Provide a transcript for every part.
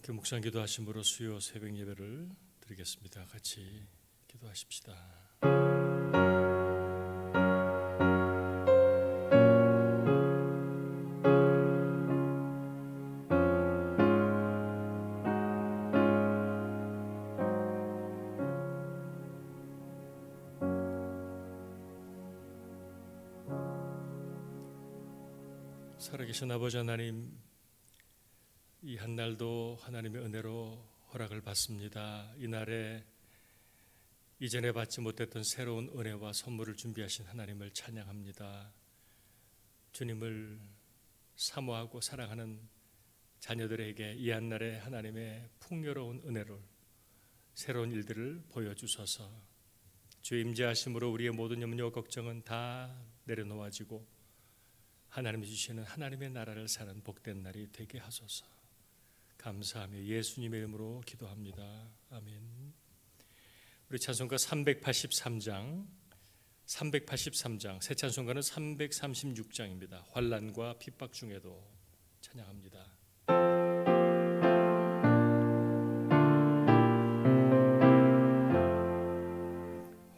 함께 묵상 기도하심으로 수요 새벽 예배를 드리겠습니다. 같이 기도하십시다. 살아계신 아버지 하나님, 이 한날도 하나님의 은혜로 허락을 받습니다. 이날에 이전에 받지 못했던 새로운 은혜와 선물을 준비하신 하나님을 찬양합니다. 주님을 사모하고 사랑하는 자녀들에게 이 한날에 하나님의 풍요로운 은혜를, 새로운 일들을 보여주소서. 주의 임재하심으로 우리의 모든 염려 걱정은 다 내려놓아지고 하나님이 주시는 하나님의 나라를 사는 복된 날이 되게 하소서. 감사하며 예수님의 이름으로 기도합니다. 아멘. 우리 찬송가 383장 새 찬송가는 336장입니다. 환난과 핍박 중에도 찬양합니다.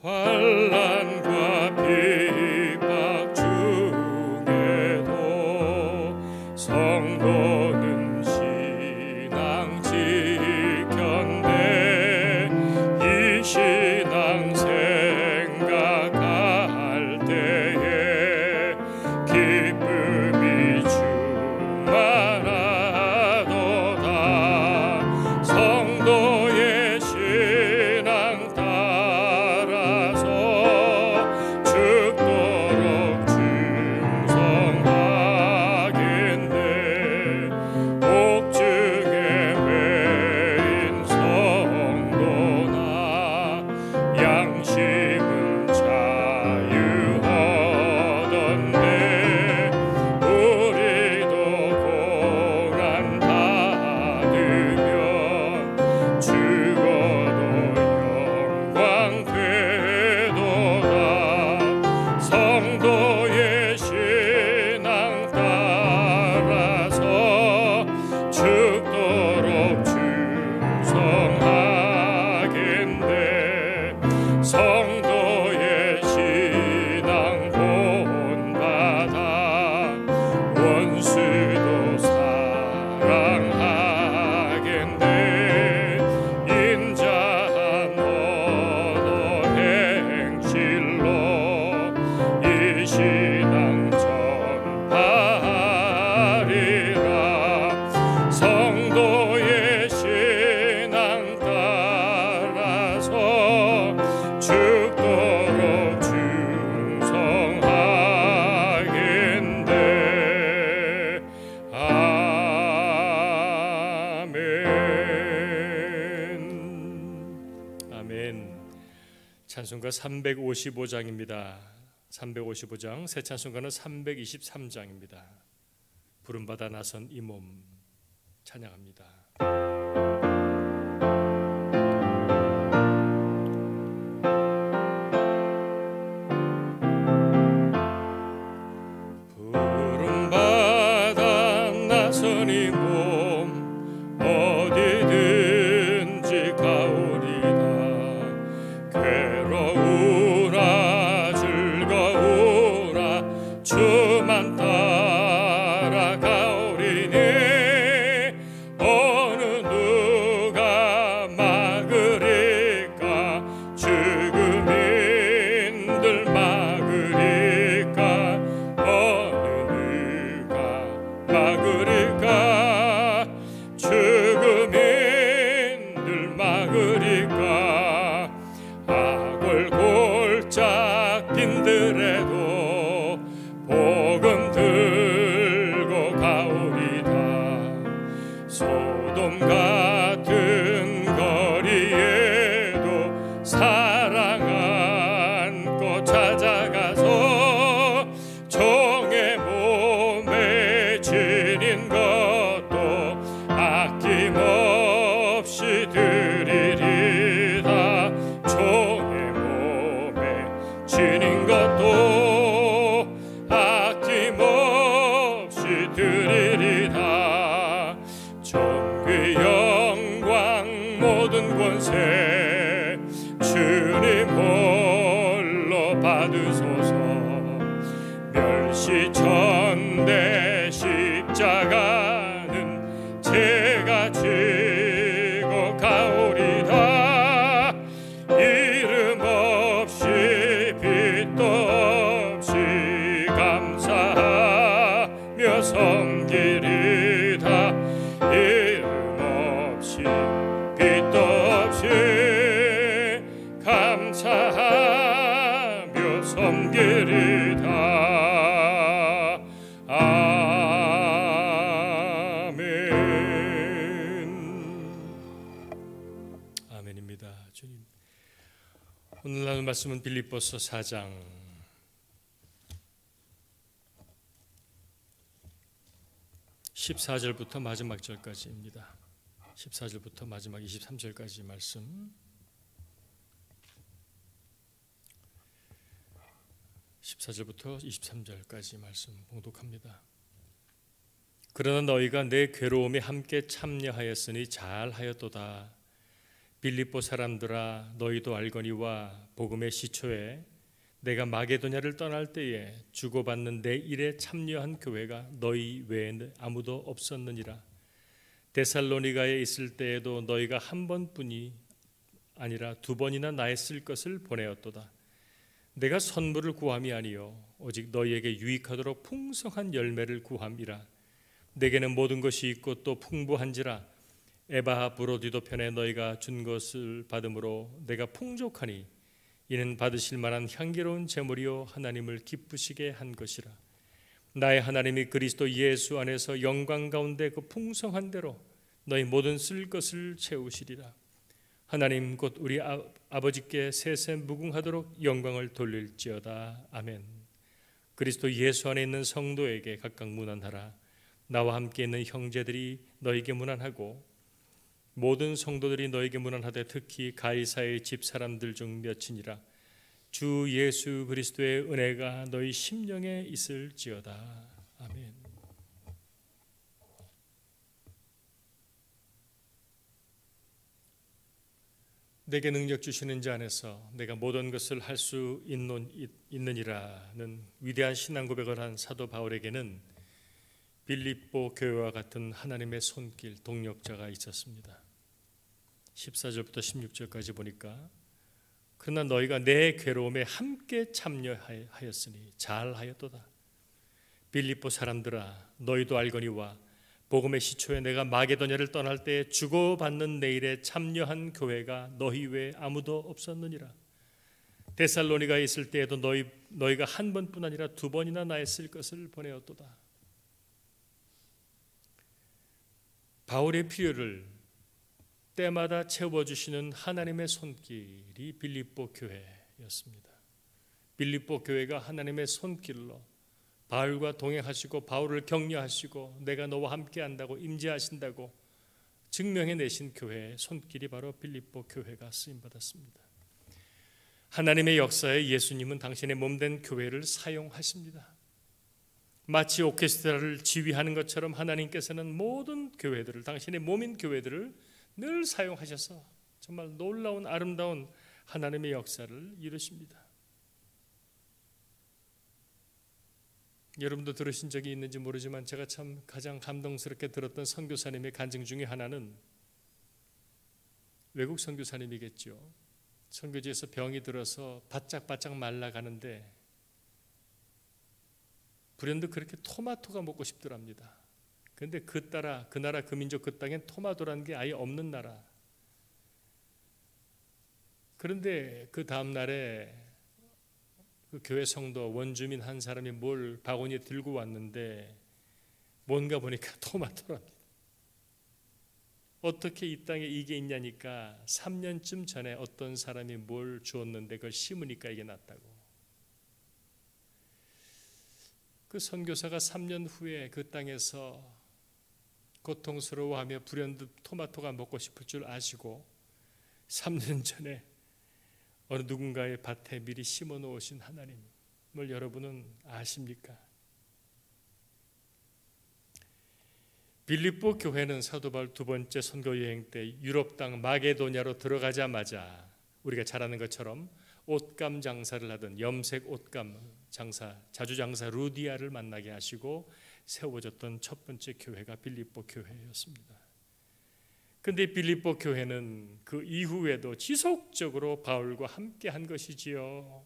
환난과 핍박 중에도 성도는 신앙 생각할 때에 기쁨이 충만하도다. 성도의 신앙 따라서 죽도록 충성하겠네. 옥중에 외인 성도나 양심은 자유하던데 우리도 고난 받으면 죽어도 영광 되도다. 성도의 신앙 따라서 죽도록 충성하겠네. 성도의 신앙 본받아 원수도 사랑하겠네. 인자한 언어 행실로 이 신앙 전파하리라. 성도의 신앙 따라서 죽도록 충성하겠네. 아멘. 아멘. 찬송가 355장입니다. 355장, 새 찬송가는 323장입니다. 부름받아 나선 이 몸 찬양합니다. 부름받아 나선 이 몸 어디든지 가오리다. 괴로우나 즐거우나 주만 따라가오리니 어느 누가 막으리까. 죽음인들 막으리까. 어느 누가 막으리까. 죽음인들 막으리까. 악을 골짝 빈들에도 복음 들고 가오리다. 소돔 같은 거리에도 사랑 안고 찾아가서 종의 몸에 지닌 것도 아낌없이 드리리다. 종의 몸에 지닌 것도 아낌없이 드리리다. 전귀여 주님 홀로 받으소서. 멸시천대 십자가는 제가 지고 가오리다. 이름 없이 빛도 없이 감사하며 섬기리다. 이름 없이 빛도 없이 감사하며 섬기리다. 아멘입니다. 주님, 오늘 나눌 말씀은 빌립보서 4장 14절부터 마지막 절까지입니다. 14절부터 마지막 23절까지 말씀. 14절부터 23절까지 말씀 봉독합니다. 그러나 너희가 내 괴로움에 함께 참여하였으니 잘하였도다. 빌립보 사람들아, 너희도 알거니와 복음의 시초에 내가 마게도냐를 떠날 때에 주고받는 내 일에 참여한 교회가 너희 외에 아무도 없었느니라. 데살로니가에 있을 때에도 너희가 한 번뿐이 아니라 두 번이나 나의 쓸 것을 보내었도다. 내가 선물을 구함이 아니요 오직 너희에게 유익하도록 풍성한 열매를 구함이라. 내게는 모든 것이 있고 또 풍부한지라. 에바하 브로디도 편에 너희가 준 것을 받음으로 내가 풍족하니 이는 받으실 만한 향기로운 제물이요 하나님을 기쁘시게 한 것이라. 나의 하나님이 그리스도 예수 안에서 영광 가운데 그 풍성한 대로 너희 모든 쓸 것을 채우시리라. 하나님 곧 우리 아버지께 세세 무궁하도록 영광을 돌릴지어다. 아멘. 그리스도 예수 안에 있는 성도에게 각각 문안하라. 나와 함께 있는 형제들이 너에게 문안하고 모든 성도들이 너에게 문안하되 특히 가이사의 집 사람들 중 몇이니라. 주 예수 그리스도의 은혜가 너희 심령에 있을지어다. 아멘. 내게 능력 주시는 자 안에서 내가 모든 것을 할 수 있느니라는 위대한 신앙 고백을 한 사도 바울에게는 빌립보 교회와 같은 하나님의 손길 동력자가 있었습니다. 14절부터 16절까지 보니까 그러나 너희가 내 괴로움에 함께 참여하였으니 잘하였도다. 빌립보 사람들아, 너희도 알거니와 복음의 시초에 내가 마게도냐를 떠날 때 주고받는 내 일에 참여한 교회가 너희 외에 아무도 없었느니라. 데살로니가에 있을 때에도 너희가 한 번뿐 아니라 두 번이나 나의 쓸 것을 보내었도다. 바울의 필요를 때마다 채워주시는 하나님의 손길이 빌립보 교회였습니다. 빌립보 교회가 하나님의 손길로 바울과 동행하시고 바울을 격려하시고 내가 너와 함께 한다고 임재하신다고 증명해내신 교회의 손길이 바로 빌립보 교회가 쓰임받았습니다. 하나님의 역사에 예수님은 당신의 몸된 교회를 사용하십니다. 마치 오케스트라를 지휘하는 것처럼 하나님께서는 모든 교회들을, 당신의 몸인 교회들을 늘 사용하셔서 정말 놀라운 아름다운 하나님의 역사를 이루십니다. 여러분도 들으신 적이 있는지 모르지만 제가 참 가장 감동스럽게 들었던 선교사님의 간증 중에 하나는 외국 선교사님이겠죠. 선교지에서 병이 들어서 바짝바짝 말라가는데 불현듯 그렇게 토마토가 먹고 싶더랍니다. 그런데 그 나라 그 민족 그 땅엔 토마토라는 게 아예 없는 나라. 그런데 그 다음 날에 그 교회 성도 원주민 한 사람이 뭘 바구니에 들고 왔는데 뭔가 보니까 토마토랍니다. 어떻게 이 땅에 이게 있냐니까 3년쯤 전에 어떤 사람이 뭘 주었는데 그걸 심으니까 이게 났다고. 그 선교사가 3년 후에 그 땅에서 고통스러워하며 불현듯 토마토가 먹고 싶을 줄 아시고 3년 전에 어느 누군가의 밭에 미리 심어 놓으신 하나님을 여러분은 아십니까? 빌립보 교회는 사도 바울 두 번째 선교 여행 때 유럽 땅 마게도냐로 들어가자마자 우리가 잘 아는 것처럼 옷감 장사를 하던 염색 옷감 장사, 자주장사 루디아를 만나게 하시고 세워졌던 첫 번째 교회가 빌립보 교회였습니다. 그런데 빌립보 교회는 그 이후에도 지속적으로 바울과 함께 한 것이지요.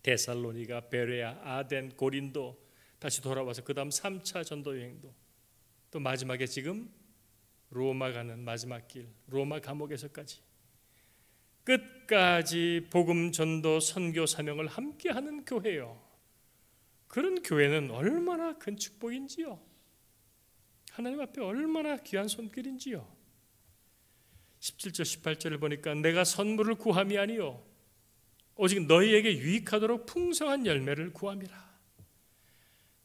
데살로니가, 베레아, 아덴, 고린도, 다시 돌아와서 그 다음 3차 전도 여행도, 또 마지막에 지금 로마 가는 마지막 길, 로마 감옥에서까지 끝까지 복음 전도 선교 사명을 함께하는 교회요. 그런 교회는 얼마나 큰 축복인지요. 하나님 앞에 얼마나 귀한 손길인지요. 17절 18절을 보니까 내가 선물을 구함이 아니요 오직 너희에게 유익하도록 풍성한 열매를 구함이라.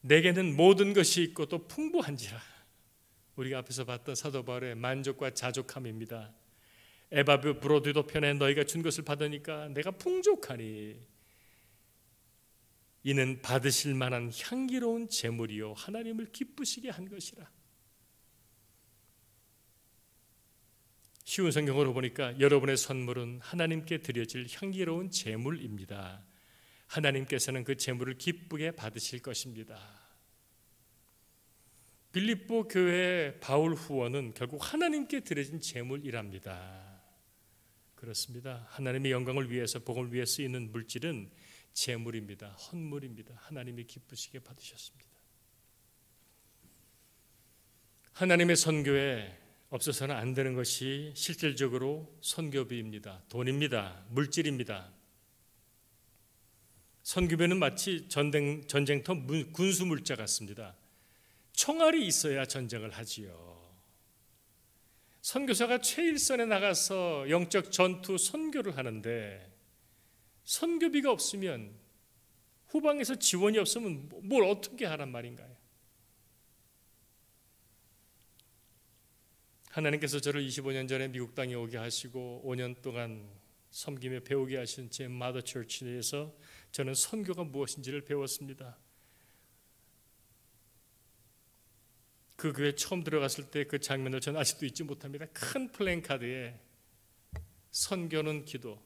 내게는 모든 것이 있고 또 풍부한지라. 우리가 앞에서 봤던 사도 바울의 만족과 자족함입니다. 에바브 브로디도 편에 너희가 준 것을 받으니까 내가 풍족하니 이는 받으실 만한 향기로운 제물이요 하나님을 기쁘시게 한 것이라. 쉬운 성경으로 보니까 여러분의 선물은 하나님께 드려질 향기로운 제물입니다. 하나님께서는 그 제물을 기쁘게 받으실 것입니다. 빌립보 교회의 바울 후원은 결국 하나님께 드려진 제물이랍니다. 그렇습니다. 하나님의 영광을 위해서, 복음을 위해 쓰이는 물질은 제물입니다. 헌물입니다. 하나님이 기쁘시게 받으셨습니다. 하나님의 선교에 없어서는 안 되는 것이 실질적으로 선교비입니다. 돈입니다. 물질입니다. 선교비는 마치 전쟁터 군수물자 같습니다. 총알이 있어야 전쟁을 하지요. 선교사가 최일선에 나가서 영적 전투 선교를 하는데 선교비가 없으면, 후방에서 지원이 없으면 뭘 어떻게 하란 말인가요? 하나님께서 저를 25년 전에 미국 땅에 오게 하시고 5년 동안 섬기며 배우게 하신 제 마더 처치에서 저는 선교가 무엇인지를 배웠습니다. 그 교회 처음 들어갔을 때 그 장면을 저는 아직도 잊지 못합니다. 큰 플랜카드에 선교는 기도,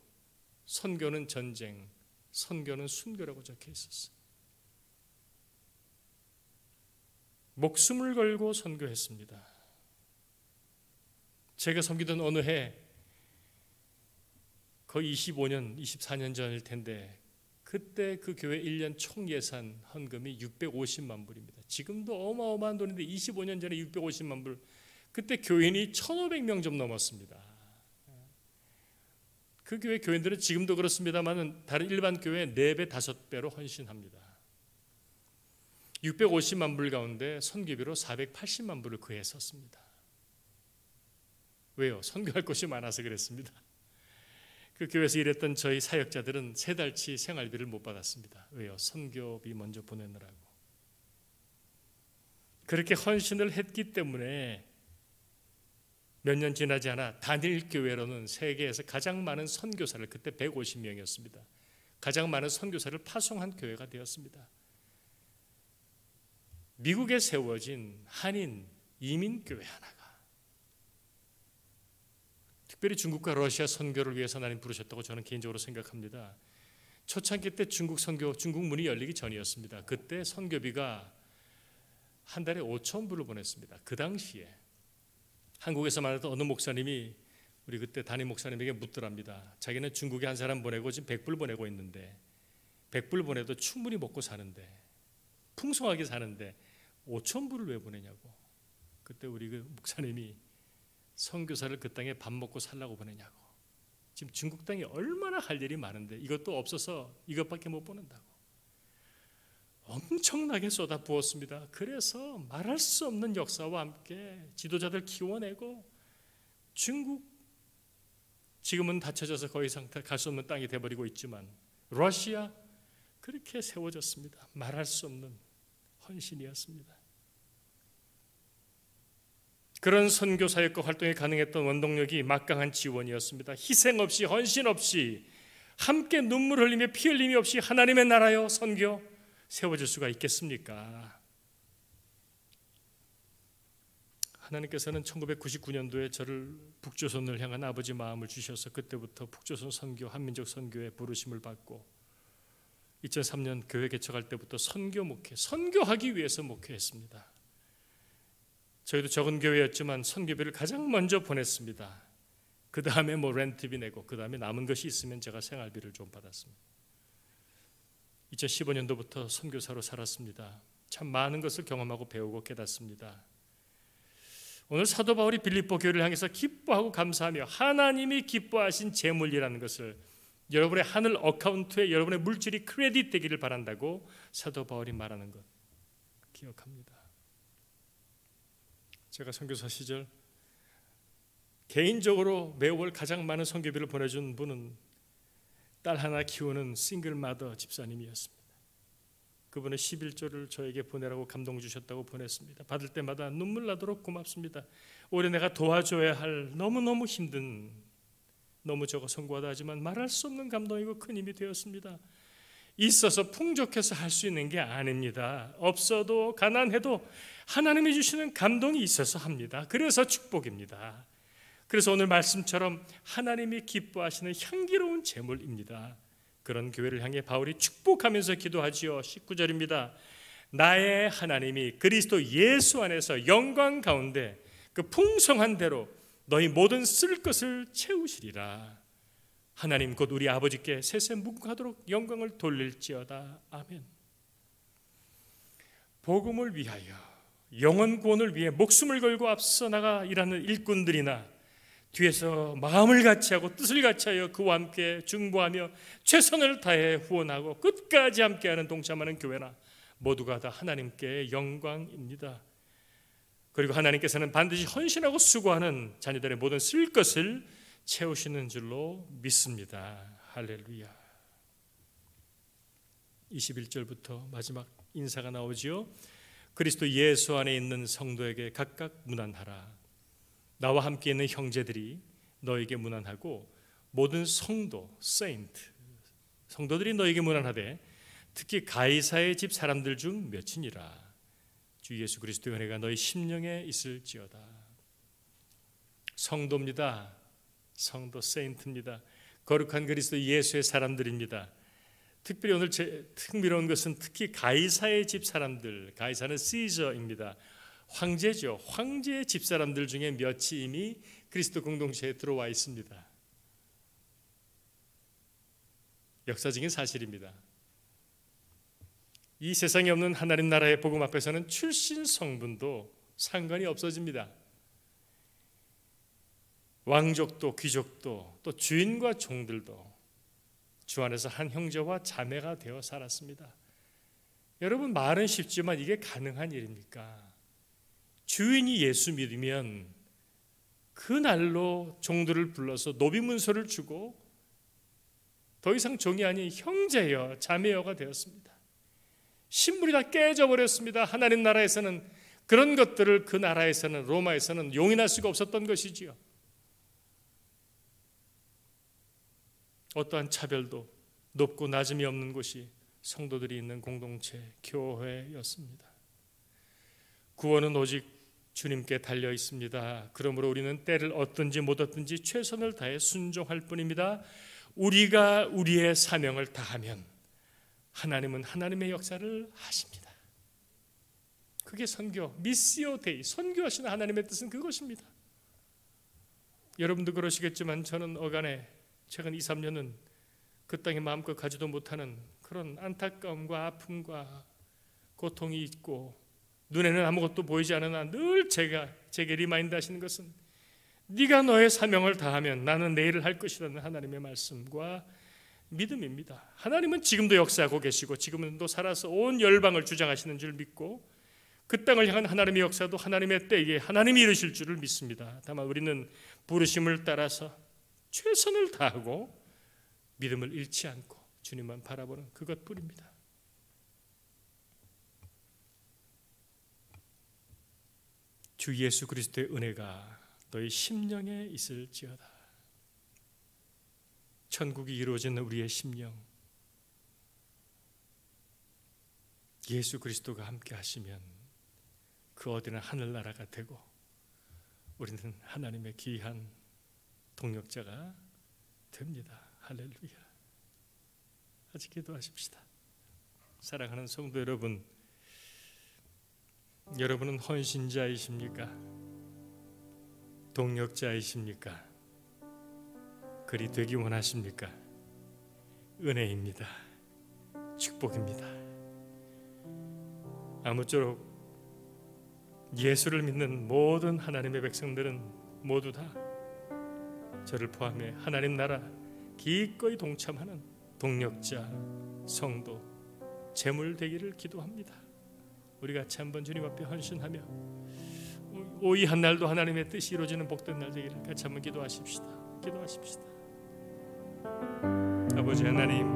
선교는 전쟁, 선교는 순교라고 적혀 있었어요. 목숨을 걸고 선교했습니다. 제가 섬기던 어느 해 거의 25년, 24년 전일 텐데 그때 그 교회 1년 총 예산 헌금이 650만 불입니다. 지금도 어마어마한 돈인데 25년 전에 650만 불. 그때 교인이 1,500명 좀 넘었습니다. 그 교회 교인들은 지금도 그렇습니다만 다른 일반 교회 4배, 5배로 헌신합니다. 650만 불 가운데 선교비로 480만 불을 그 해 썼습니다. 왜요? 선교할 곳이 많아서 그랬습니다. 그 교회에서 일했던 저희 사역자들은 3달치 생활비를 못 받았습니다. 왜요? 선교비 먼저 보내느라고. 그렇게 헌신을 했기 때문에 몇 년 지나지 않아 단일 교회로는 세계에서 가장 많은 선교사를, 그때 150명이었습니다. 가장 많은 선교사를 파송한 교회가 되었습니다. 미국에 세워진 한인 이민교회 하나가 특별히 중국과 러시아 선교를 위해서 하나님 부르셨다고 저는 개인적으로 생각합니다. 초창기 때 중국 선교, 중국 문이 열리기 전이었습니다. 그때 선교비가 한 달에 5천 불을 보냈습니다. 그 당시에 한국에서 만났던 어느 목사님이 우리 그때 담임 목사님에게 묻더랍니다. 자기는 중국에 한 사람 보내고 지금 100불 보내고 있는데 100불 보내도 충분히 먹고 사는데, 풍성하게 사는데 5천 불을 왜 보내냐고. 그때 우리 그 목사님이 선교사를 그 땅에 밥 먹고 살라고 보내냐고. 지금 중국 땅에 얼마나 할 일이 많은데 이것도 없어서 이것밖에 못 보낸다고. 엄청나게 쏟아 부었습니다. 그래서 말할 수 없는 역사와 함께 지도자들 키워내고 중국, 지금은 닫혀져서 더 이상 갈 수 없는 땅이 돼버리고 있지만 러시아, 그렇게 세워졌습니다. 말할 수 없는 헌신이었습니다. 그런 선교 사역과 활동이 가능했던 원동력이 막강한 지원이었습니다. 희생 없이, 헌신 없이, 함께 눈물 흘리며 피 흘림이 없이 하나님의 나라요 선교 세워질 수가 있겠습니까? 하나님께서는 1999년도에 저를 북조선을 향한 아버지 마음을 주셔서 그때부터 북조선 선교, 한민족 선교에 부르심을 받고 2003년 교회 개척할 때부터 선교 목회, 선교하기 위해서 목회했습니다. 저희도 적은 교회였지만 선교비를 가장 먼저 보냈습니다. 그 다음에 렌트비 내고 그 다음에 남은 것이 있으면 제가 생활비를 좀 받았습니다. 2015년도부터 선교사로 살았습니다. 참 많은 것을 경험하고 배우고 깨닫습니다. 오늘 사도 바울이 빌립보 교회를 향해서 기뻐하고 감사하며 하나님이 기뻐하신 재물이라는 것을 여러분의 하늘 어카운트에 여러분의 물질이 크레딧 되기를 바란다고 사도 바울이 말하는 것 기억합니다. 제가 선교사 시절 개인적으로 매월 가장 많은 선교비를 보내준 분은 딸 하나 키우는 싱글마더 집사님이었습니다. 그분의 11조를 저에게 보내라고 감동 주셨다고 보냈습니다. 받을 때마다 눈물 나도록 고맙습니다. 올해 내가 도와줘야 할 너무너무 힘든, 너무 적어 성구하다 하지만 말할 수 없는 감동이고 큰 힘이 되었습니다. 있어서 풍족해서 할 수 있는 게 아닙니다. 없어도 가난해도 하나님이 주시는 감동이 있어서 합니다. 그래서 축복입니다. 그래서 오늘 말씀처럼 하나님이 기뻐하시는 향기로운 제물입니다. 그런 교회를 향해 바울이 축복하면서 기도하지요. 19절입니다. 나의 하나님이 그리스도 예수 안에서 영광 가운데 그 풍성한 대로 너희 모든 쓸 것을 채우시리라. 하나님 곧 우리 아버지께 세세 무궁하도록 영광을 돌릴지어다. 아멘. 복음을 위하여 영혼 구원을 위해 목숨을 걸고 앞서 나가 일하는 일꾼들이나 뒤에서 마음을 같이하고 뜻을 같이하여 그와 함께 중보하며 최선을 다해 후원하고 끝까지 함께하는 동참하는 교회나 모두가 다 하나님께 영광입니다. 그리고 하나님께서는 반드시 헌신하고 수고하는 자녀들의 모든 쓸 것을 채우시는 줄로 믿습니다. 할렐루야. 21절부터 마지막 인사가 나오지요. 그리스도 예수 안에 있는 성도에게 각각 문안하라. 나와 함께 있는 형제들이 너에게 문안하고 모든 성도, 세인트, 성도들이 너에게 문안하되 특히 가이사의 집 사람들 중 몇이니라. 주 예수 그리스도의 은혜가 너희 심령에 있을지어다. 성도입니다. 성도, 세인트입니다. 거룩한 그리스도 예수의 사람들입니다. 특별히 오늘 흥미로운 것은 특히 가이사의 집 사람들, 가이사는 시저입니다. 황제죠. 황제의 집사람들 중에 몇이 이미 그리스도 공동체에 들어와 있습니다. 역사적인 사실입니다. 이 세상에 없는 하나님 나라의 복음 앞에서는 출신 성분도 상관이 없어집니다. 왕족도 귀족도 또 주인과 종들도 주 안에서 한 형제와 자매가 되어 살았습니다. 여러분, 말은 쉽지만 이게 가능한 일입니까? 주인이 예수 믿으면 그날로 종들을 불러서 노비문서를 주고 더 이상 종이 아닌 형제여 자매여가 되었습니다. 신분이 다 깨져버렸습니다. 하나님 나라에서는 그런 것들을 그 나라에서는, 로마에서는 용인할 수가 없었던 것이지요. 어떠한 차별도 높고 낮음이 없는 곳이 성도들이 있는 공동체, 교회였습니다. 구원은 오직 주님께 달려 있습니다. 그러므로 우리는 때를 얻든지 못 얻든지 최선을 다해 순종할 뿐입니다. 우리가 우리의 사명을 다하면 하나님은 하나님의 역사를 하십니다. 그게 선교, 미시오 데이, 선교하시는 하나님의 뜻은 그것입니다. 여러분도 그러시겠지만 저는 어간에 최근 2, 3년은 그 땅에 마음껏 가지도 못하는 그런 안타까움과 아픔과 고통이 있고 눈에는 아무것도 보이지 않으나 늘 제게 리마인드 하시는 것은 네가 너의 사명을 다하면 나는 내일을 할 것이라는 하나님의 말씀과 믿음입니다. 하나님은 지금도 역사하고 계시고 지금도 살아서 온 열방을 주장하시는 줄 믿고 그 땅을 향한 하나님의 역사도 하나님의 때에 하나님이 이루실 줄을 믿습니다. 다만 우리는 부르심을 따라서 최선을 다하고 믿음을 잃지 않고 주님만 바라보는 그것뿐입니다. 주 예수 그리스도의 은혜가 너희 심령에 있을지어다. 천국이 이루어지는 우리의 심령, 예수 그리스도가 함께 하시면 그 어디나 하늘나라가 되고 우리는 하나님의 귀한 동역자가 됩니다. 할렐루야. 같이 기도하십시다. 사랑하는 성도 여러분, 여러분은 헌신자이십니까? 동역자이십니까? 그리 되기 원하십니까? 은혜입니다. 축복입니다. 아무쪼록 예수를 믿는 모든 하나님의 백성들은 모두 다 저를 포함해 하나님 나라 기꺼이 동참하는 동역자, 성도, 제물 되기를 기도합니다. 우리 같이 한번 주님 앞에 헌신하며 오이 한 날도 하나님의 뜻이 이루어지는 복된 날 되기를 같이 한번 기도하십시다. 기도하십시다. 아버지 하나님,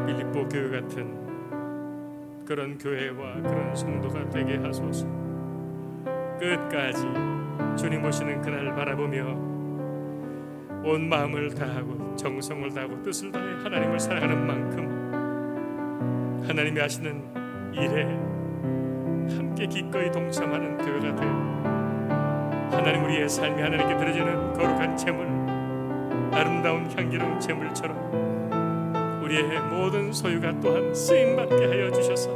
빌립보 교회 같은 그런 교회와 그런 성도가 되게 하소서. 끝까지 주님 오시는 그날 바라보며 온 마음을 다하고 정성을 다하고 뜻을 다해 하나님을 사랑하는 만큼 하나님이 하시는 일에 함께 기꺼이 동참하는 교회가 되어 하나님 우리의 삶이 하나님께 드려지는 거룩한 제물, 아름다운 향기로운 제물처럼 우리의 모든 소유가 또한 쓰임받게 하여 주셔서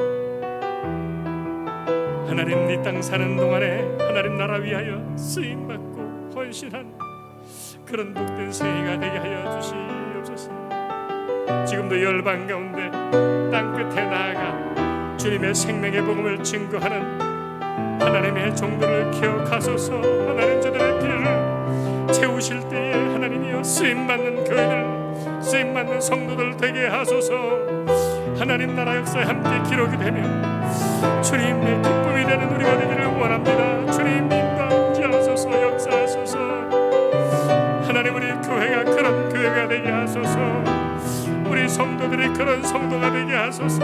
하나님 이 땅 사는 동안에 하나님 나라 위하여 쓰임받고 헌신한 그런 복된 생애가 되게 하여 주시옵소서. 지금도 열방 가운데 땅끝에 나아가 주님의 생명의 복음을 증거하는 하나님의 종들을 기억하소서. 하나님 저들의 필요를 채우실 때에 하나님이여 쓰임받는 교회들, 쓰임받는 성도들 되게 하소서. 하나님 나라 역사에 함께 기록이 되며 주님의 기쁨이 되는 우리가 되기를 원합니다. 주님 인도하소서. 역사하소서. 하나님 우리 교회가 그런 교회가 되게 하소서. 우리 성도들이 그런 성도가 되게 하소서.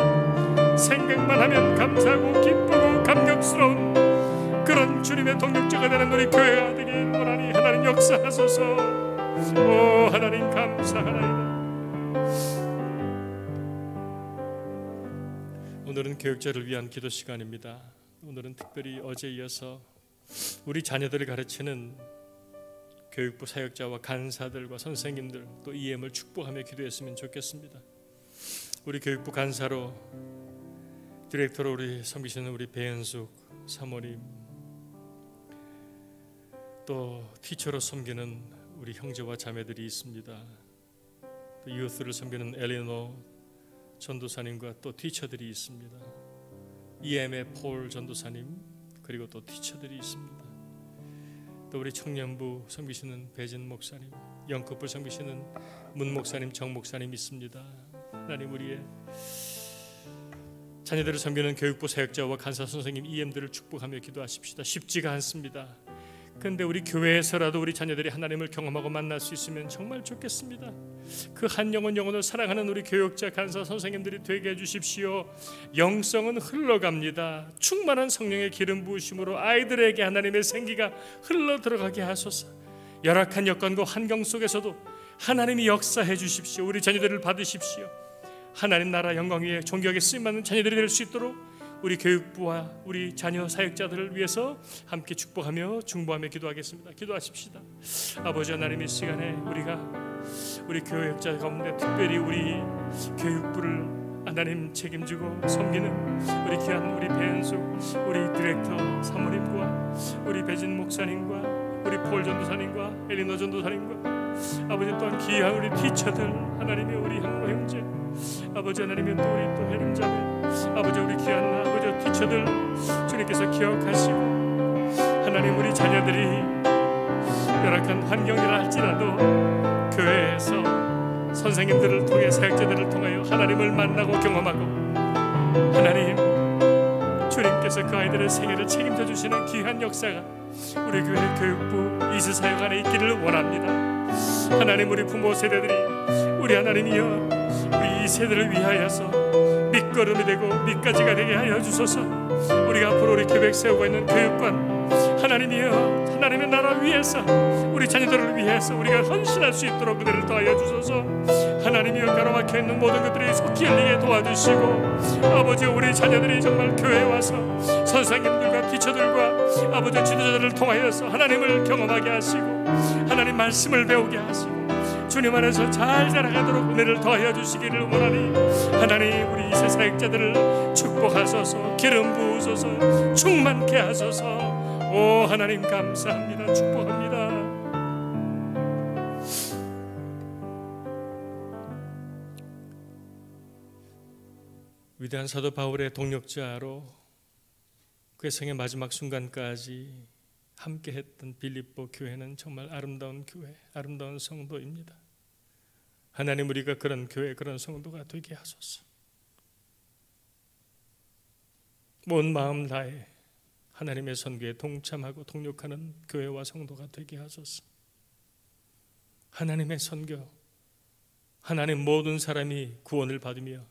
생각만 하면 감사하고 기쁘고 감격스러운 그런 주님의 동역자가 되는 우리 교회가 되길 원하니 하나님 역사하소서. 오 하나님 감사하나이다. 오늘은 교육자를 위한 기도 시간입니다. 오늘은 특별히 어제에 이어서 우리 자녀들을 가르치는 교육부 사역자와 간사들과 선생님들 또 EM을 축복하며 기도했으면 좋겠습니다. 우리 교육부 간사로 디렉터로 우리 섬기시는 우리 배현숙 사모님, 또 티처로 섬기는 우리 형제와 자매들이 있습니다. 또 유스를 섬기는 엘리노 전도사님과 또 티처들이 있습니다. EM의 폴 전도사님 그리고 또 티처들이 있습니다. 또 우리 청년부 섬기시는 배진 목사님, 영커플 섬기시는 문 목사님, 정 목사님 있습니다. 하나님 우리의 자녀들을 섬기는 교육부 사역자와 간사 선생님 EM들을 축복하며 기도하십시다. 쉽지가 않습니다. 그런데 우리 교회에서라도 우리 자녀들이 하나님을 경험하고 만날 수 있으면 정말 좋겠습니다. 그 한 영혼 영혼을 사랑하는 우리 교육자 간사 선생님들이 되게 해주십시오. 영성은 흘러갑니다. 충만한 성령의 기름 부으심으로 아이들에게 하나님의 생기가 흘러 들어가게 하소서. 열악한 여건과 환경 속에서도 하나님이 역사해 주십시오. 우리 자녀들을 받으십시오. 하나님 나라 영광 위에 존귀하게 쓰임받는 자녀들이 될 수 있도록 우리 교육부와 우리 자녀 사역자들을 위해서 함께 축복하며 중보하며 기도하겠습니다. 기도하십시다. 아버지 하나님, 이 시간에 우리가 우리 교역자 가운데 특별히 우리 교육부를 하나님 책임지고 섬기는 우리 귀한 우리 배현숙 우리 디렉터 사모님과 우리 배진 목사님과 우리 폴 전도사님과 엘리너 전도사님과 아버지 또한 귀한 우리 티처들 하나님의 우리 형로 형제 아버지 하나님의 또 우리 또 혜림자매 아버지 우리 귀한 아버지 티처들 주님께서 기억하시고 하나님 우리 자녀들이 열악한 환경이라 할지라도 교회에서 선생님들을 통해 사역자들을 통하여 하나님을 만나고 경험하고 하나님 주님께서 그 아이들의 생애를 책임져 주시는 귀한 역사가 우리 교회 교육부 이스사역 안에 있기를 원합니다. 하나님 우리 부모 세대들이 우리 하나님이여 우리 이 세대를 위하여서 밑거름이 되고 밑가지가 되게 하여 주소서. 우리가 앞으로 우리 계획 세우고 있는 교육관 하나님이여, 하나님의 나라 위해서, 우리 자녀들을 위해서 우리가 헌신할 수 있도록 은혜를 더하여 주소서. 하나님이여, 가로막혀 있는 모든 것들이 속히 열리게 도와주시고, 아버지, 우리 자녀들이 정말 교회에 와서 선생님들과 티처들과 아버지 지도자들을 통하여서 하나님을 경험하게 하시고 하나님 말씀을 배우게 하시고 주님 안에서 잘 자라가도록 은혜를 더하여 주시기를 원하니, 하나님 우리 이세 사역자들을 축복하소서. 기름 부으소서. 충만케 하소서. 오 하나님 감사합니다. 축복합니다. 위대한 사도 바울의 동력자로 그의 생의 마지막 순간까지 함께했던 빌립보 교회는 정말 아름다운 교회, 아름다운 성도입니다. 하나님, 우리가 그런 교회, 그런 성도가 되게 하소서. 온 마음 다해 하나님의 선교에 동참하고 동력하는 교회와 성도가 되게 하소서. 하나님의 선교, 하나님 모든 사람이 구원을 받으며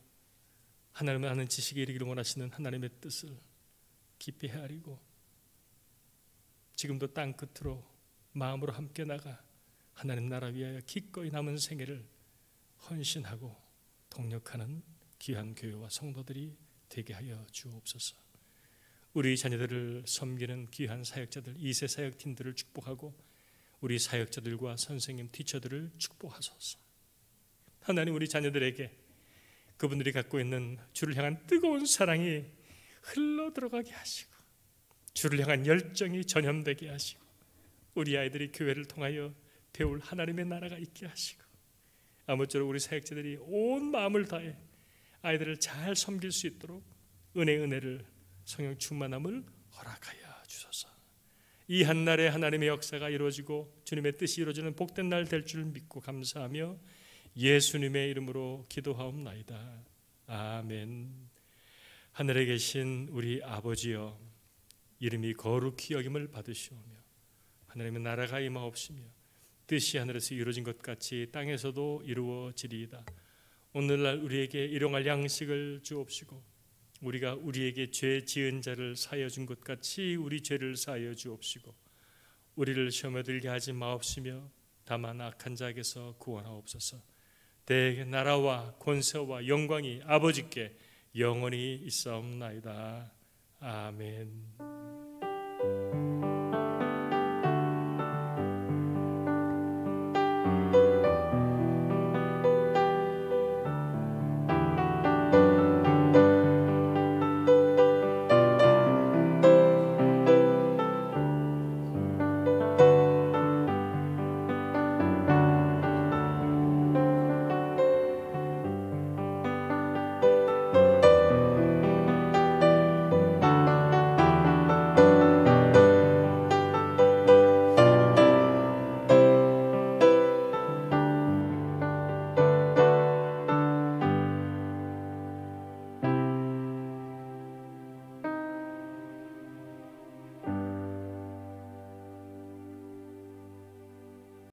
하나님을 아는 지식에 이르기를 원하시는 하나님의 뜻을 깊이 헤아리고 지금도 땅 끝으로 마음으로 함께 나가 하나님 나라 위하여 기꺼이 남은 생애를 헌신하고 동력하는 귀한 교회와 성도들이 되게 하여 주옵소서. 우리 자녀들을 섬기는 귀한 사역자들, 2세 사역팀들을 축복하고 우리 사역자들과 선생님, 티처들을 축복하소서. 하나님, 우리 자녀들에게 그분들이 갖고 있는 주를 향한 뜨거운 사랑이 흘러 들어가게 하시고 주를 향한 열정이 전염되게 하시고 우리 아이들이 교회를 통하여 배울 하나님의 나라가 있게 하시고 아무쪼록 우리 사역자들이 온 마음을 다해 아이들을 잘 섬길 수 있도록 은혜를 성령 충만함을 허락하여 주소서. 이 한날에 하나님의 역사가 이루어지고 주님의 뜻이 이루어지는 복된 날 될 줄 믿고 감사하며 예수님의 이름으로 기도하옵나이다. 아멘. 하늘에 계신 우리 아버지여, 이름이 거룩히 여김을 받으시오며 하나님의 나라가 임하옵시며 뜻이 하늘에서 이루어진 것 같이 땅에서도 이루어지리이다. 오늘날 우리에게 일용할 양식을 주옵시고 우리가 우리에게 죄 지은 자를 사하여 준 것 같이 우리 죄를 사하여 주옵시고 우리를 시험에 들게 하지 마옵시며 다만 악한 자에게서 구원하옵소서. 대개 나라와 권세와 영광이 아버지께 영원히 있사옵나이다. 아멘.